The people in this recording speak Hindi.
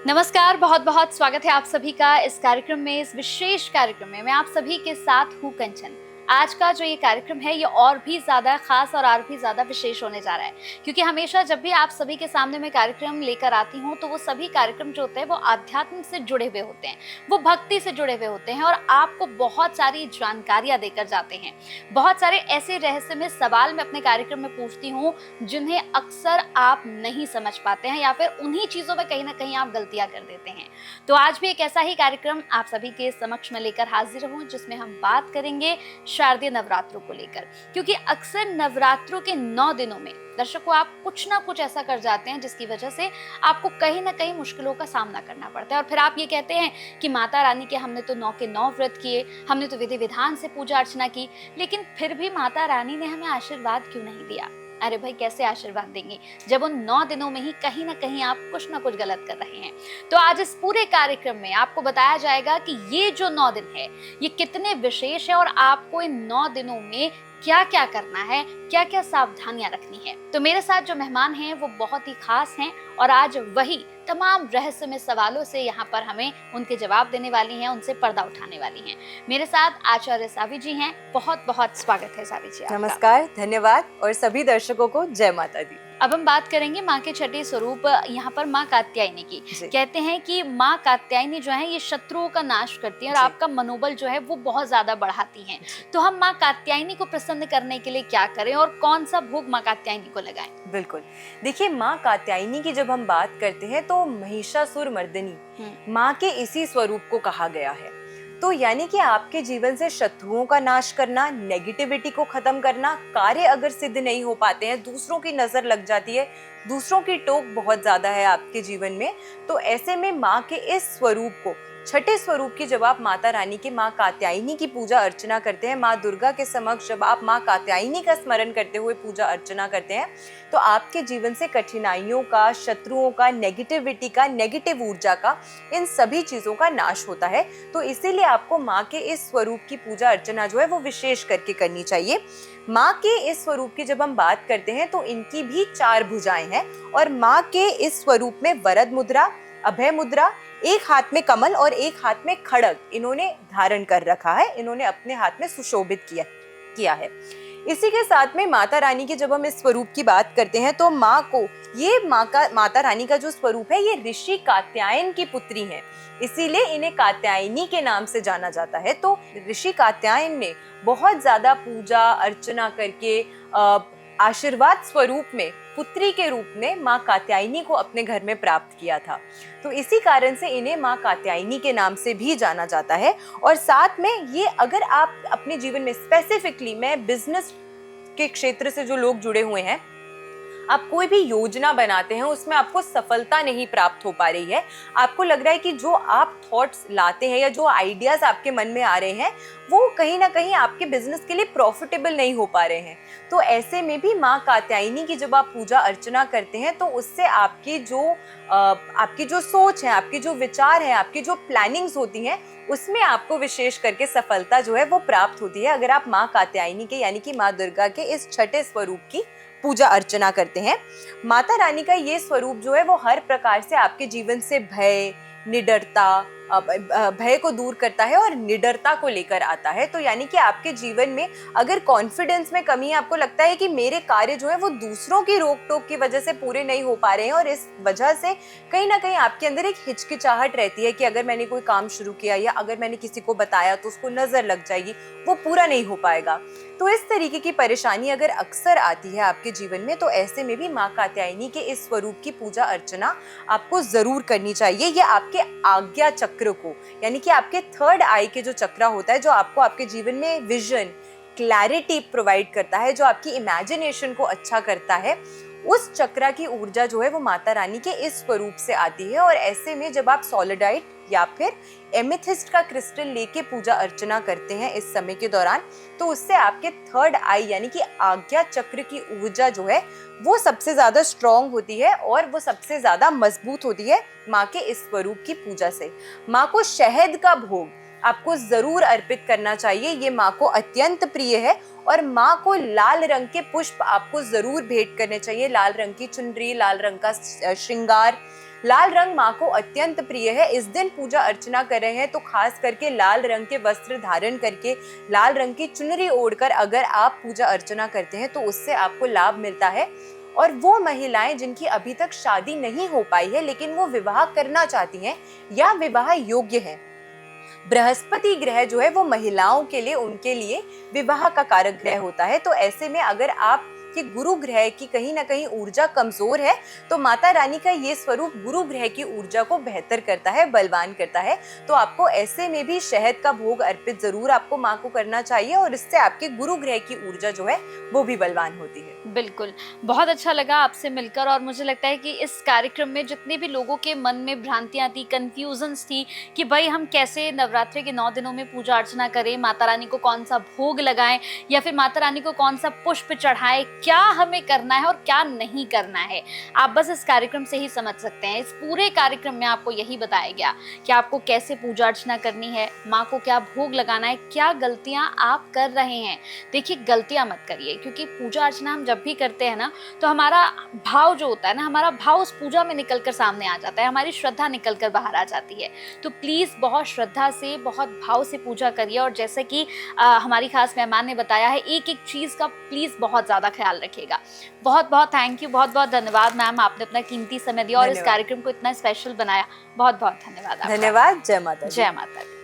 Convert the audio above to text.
नमस्कार, बहुत बहुत स्वागत है आप सभी का इस कार्यक्रम में। इस विशेष कार्यक्रम में मैं आप सभी के साथ हूँ कंचन। आज का जो ये कार्यक्रम है ये और भी ज़्यादा खास और भी ज़्यादा विशेष होने जा रहा है, क्योंकि हमेशा जब भी आप सभी के सामने मैं कार्यक्रम लेकर आती हूँ तो वो सभी कार्यक्रम जो होते हैं वो आध्यात्म से जुड़े हुए होते हैं, वो भक्ति से जुड़े हुए होते हैं और आपको बहुत सारी जानकारियाँ देकर जाते हैं। बहुत सारे ऐसे रहस्यमय सवाल मैं अपने कार्यक्रम में पूछती हूँ जिन्हें अक्सर आप नहीं समझ पाते हैं या फिर उन्हीं चीज़ों में कहीं ना कहीं आप गलतियाँ कर देते हैं। तो आज भी एक ऐसा ही कार्यक्रम आप सभी के समक्ष में लेकर हाजिर हूँ जिसमें हम बात करेंगे शारदीय नवरात्रों को लेकर, क्योंकि अक्सर नवरात्रों के 9 दिनों में दर्शकों आप कुछ ना कुछ ऐसा कर जाते हैं जिसकी वजह से आपको कहीं ना कहीं मुश्किलों का सामना करना पड़ता है और फिर आप ये कहते हैं कि माता रानी के हमने तो 9 के 9 व्रत किए, हमने तो विधि विधान से पूजा अर्चना की, लेकिन फिर भी माता रानी ने हमें आशीर्वाद क्यों नहीं दिया। अरे भाई, कैसे आशीर्वाद देंगी जब उन 9 दिनों में ही कहीं ना कहीं आप कुछ ना कुछ गलत कर रहे हैं। तो आज इस पूरे कार्यक्रम में आपको बताया जाएगा कि ये जो 9 दिन है ये कितने विशेष है और आपको इन 9 दिनों में क्या क्या करना है, क्या क्या सावधानियां रखनी है। तो मेरे साथ जो मेहमान हैं वो बहुत ही खास हैं और आज वही तमाम रहस्यमय सवालों से यहाँ पर हमें उनके जवाब देने वाली हैं, उनसे पर्दा उठाने वाली हैं। मेरे साथ आचार्य सावी जी हैं। बहुत बहुत स्वागत है सावी जी आपका। नमस्कार, धन्यवाद और सभी दर्शकों को जय माता दी। अब हम बात करेंगे माँ के छठे स्वरूप यहाँ पर माँ कात्यायनी की। कहते हैं कि माँ कात्यायनी जो है ये शत्रुओं का नाश करती है और आपका मनोबल जो है वो बहुत ज्यादा बढ़ाती हैं। तो हम माँ कात्यायनी को प्रसन्न करने के लिए क्या करें और कौन सा भोग माँ कात्यायनी को लगाएं? बिल्कुल, देखिए माँ कात्यायनी की जब हम बात करते हैं तो महिषासुर मर्दिनी माँ के इसी स्वरूप को कहा गया है। तो यानी कि आपके जीवन से शत्रुओं का नाश करना, नेगेटिविटी को खत्म करना, कार्य अगर सिद्ध नहीं हो पाते हैं, दूसरों की नजर लग जाती है, दूसरों की टोक बहुत ज्यादा है आपके जीवन में, तो ऐसे में माँ के इस स्वरूप को, छठे स्वरूप की जब आप माता रानी की माँ कात्यायनी की पूजा अर्चना करते हैं, माँ दुर्गा के समक्ष जब आप माँ कात्यायनी का स्मरण करते हुए पूजा अर्चना करते हैं, तो आपके जीवन से कठिनाइयों का, शत्रुओं का, नेगेटिविटी का, नेगेटिव ऊर्जा का, इन सभी चीजों का नाश होता है। तो इसीलिए आपको माँ के इस स्वरूप की पूजा अर्चना जो है वो विशेष करके करनी चाहिए। माँ के इस स्वरूप की जब हम बात करते हैं तो इनकी भी 4 भुजाएं हैं और माँ के इस स्वरूप में वरद मुद्रा, अभय मुद्रा, एक हाथ में कमल और एक हाथ में खड़ग इन्होंने धारण कर रखा है, इन्होंने अपने हाथ में सुशोभित किया है। इसी के साथ में माता रानी के जब हम इस स्वरूप की बात करते हैं तो माँ को, ये माता रानी का जो स्वरूप है ये ऋषि कात्यायन की पुत्री है, इसीलिए इन्हें कात्यायनी के नाम से जाना जाता है। तो ऋषि कात्यायन ने बहुत ज्यादा पूजा अर्चना करके आशीर्वाद स्वरूप में पुत्री के रूप में माँ कात्यायनी को अपने घर में प्राप्त किया था। तो इसी कारण से इन्हें माँ कात्यायनी के नाम से भी जाना जाता है। और साथ में ये, अगर आप अपने जीवन में स्पेसिफिकली, मैं बिजनेस के क्षेत्र से जो लोग जुड़े हुए हैं, आप कोई भी योजना बनाते हैं उसमें आपको सफलता नहीं प्राप्त हो पा रही है, आपको लग रहा है कि जो आप थॉट्स लाते हैं या जो आइडियाज आपके मन में आ रहे हैं वो कहीं ना कहीं आपके बिजनेस के लिए प्रॉफिटेबल नहीं हो पा रहे हैं, तो ऐसे में भी माँ कात्यायनी की जब आप पूजा अर्चना करते हैं तो उससे आपकी जो सोच है, आपकी जो विचार है, आपकी जो प्लानिंग्स होती हैं, उसमें आपको विशेष करके सफलता जो है वो प्राप्त होती है अगर आप माँ कात्यायनी के यानी कि माँ दुर्गा के इस छठे स्वरूप की पूजा अर्चना करते हैं। माता रानी का ये स्वरूप जो है वो हर प्रकार से आपके जीवन से भय, निडरता, भय को दूर करता है और निडरता को लेकर आता है। तो यानी कि आपके जीवन में अगर कॉन्फिडेंस में कमी है, आपको लगता है कि मेरे कार्य जो है वो दूसरों की रोक टोक की वजह से पूरे नहीं हो पा रहे हैं और इस वजह से कहीं ना कहीं आपके अंदर एक हिचकिचाहट रहती है कि अगर मैंने कोई काम शुरू किया या अगर मैंने किसी को बताया तो उसको नजर लग जाएगी, वो पूरा नहीं हो पाएगा। तो इस तरीके की परेशानी अगर अक्सर आती है आपके जीवन में, तो ऐसे में भी माँ कात्यायनी के इस स्वरूप की पूजा अर्चना आपको जरूर करनी चाहिए। ये आपके आज्ञा चक्र को, यानी कि आपके थर्ड आई के जो चक्र होता है, जो आपको आपके जीवन में विजन, क्लैरिटी प्रोवाइड करता है, जो आपकी इमेजिनेशन को अच्छा करता है, उस चक्र की ऊर्जा जो है वो माता रानी के इस स्वरूप से आती है। और ऐसे में जब आप सोलिडाइट या फिर एमेथिस्ट का क्रिस्टल लेके पूजा अर्चना करते हैं इस समय के दौरान, तो उससे आपके थर्ड आई यानी कि आज्ञा चक्र की ऊर्जा जो है वो सबसे ज्यादा स्ट्रॉन्ग होती है और वो सबसे ज्यादा मजबूत होती है माँ के इस स्वरूप की पूजा से। माँ को शहद का भोग आपको जरूर अर्पित करना चाहिए, ये माँ को अत्यंत प्रिय है। और माँ को लाल रंग के पुष्प आपको जरूर भेंट करने चाहिए, लाल रंग की चुनरी, लाल रंग का श्रृंगार, लाल रंग माँ को अत्यंत प्रिय है। इस दिन पूजा अर्चना कर रहे हैं तो खास करके लाल रंग के वस्त्र धारण करके, लाल रंग की चुनरी ओढ़कर अगर आप पूजा अर्चना करते हैं तो उससे आपको लाभ मिलता है। और वो महिलाएं जिनकी अभी तक शादी नहीं हो पाई है लेकिन वो विवाह करना चाहती हैं या विवाह योग्य हैं, बृहस्पति ग्रह जो है वो महिलाओं के लिए, उनके लिए विवाह का कारक ग्रह होता है। तो ऐसे में अगर आप कि गुरु ग्रह की कहीं ना कहीं ऊर्जा कमजोर है तो माता रानी का ये स्वरूप गुरु ग्रह की ऊर्जा को बेहतर करता है, बलवान करता है। तो आपको ऐसे में भी शहद का भोग अर्पित जरूर आपको माँ को करना चाहिए और इससे आपके गुरु ग्रह की ऊर्जा जो है वो भी बलवान होती है। बिल्कुल, बहुत अच्छा लगा आपसे मिलकर और मुझे लगता है कि इस कार्यक्रम में जितने भी लोगों के मन में भ्रांतियां थी, कंफ्यूजन्स थी कि भाई हम कैसे नवरात्रि के 9 दिनों में पूजा अर्चना करें, माता रानी को कौन सा भोग लगाएं या फिर माता रानी को कौन सा पुष्प चढ़ाएं, क्या हमें करना है और क्या नहीं करना है, आप बस इस कार्यक्रम से ही समझ सकते हैं। इस पूरे कार्यक्रम में आपको यही बताया गया कि आपको कैसे पूजा अर्चना करनी है, माँ को क्या भोग लगाना है, क्या गलतियां आप कर रहे हैं। देखिए, गलतियां मत करिए, क्योंकि पूजा अर्चना हम जब भी करते हैं ना तो हमारा भाव जो होता है ना, हमारा भाव उस पूजा में निकलकर सामने आ जाता है, हमारी श्रद्धा निकलकर बाहर आ जाती है। तो प्लीज बहुत श्रद्धा से, बहुत भाव से पूजा करिए। और जैसे कि हमारी खास मेहमान ने बताया है, एक एक चीज का प्लीज बहुत ज्यादा ख्याल रखिएगा। बहुत बहुत थैंक यू, बहुत बहुत धन्यवाद मैम, आपने अपना कीमती समय दिया और इस कार्यक्रम को इतना स्पेशल बनाया। बहुत बहुत धन्यवाद। धन्यवाद। जय माता दी। जय माता दी।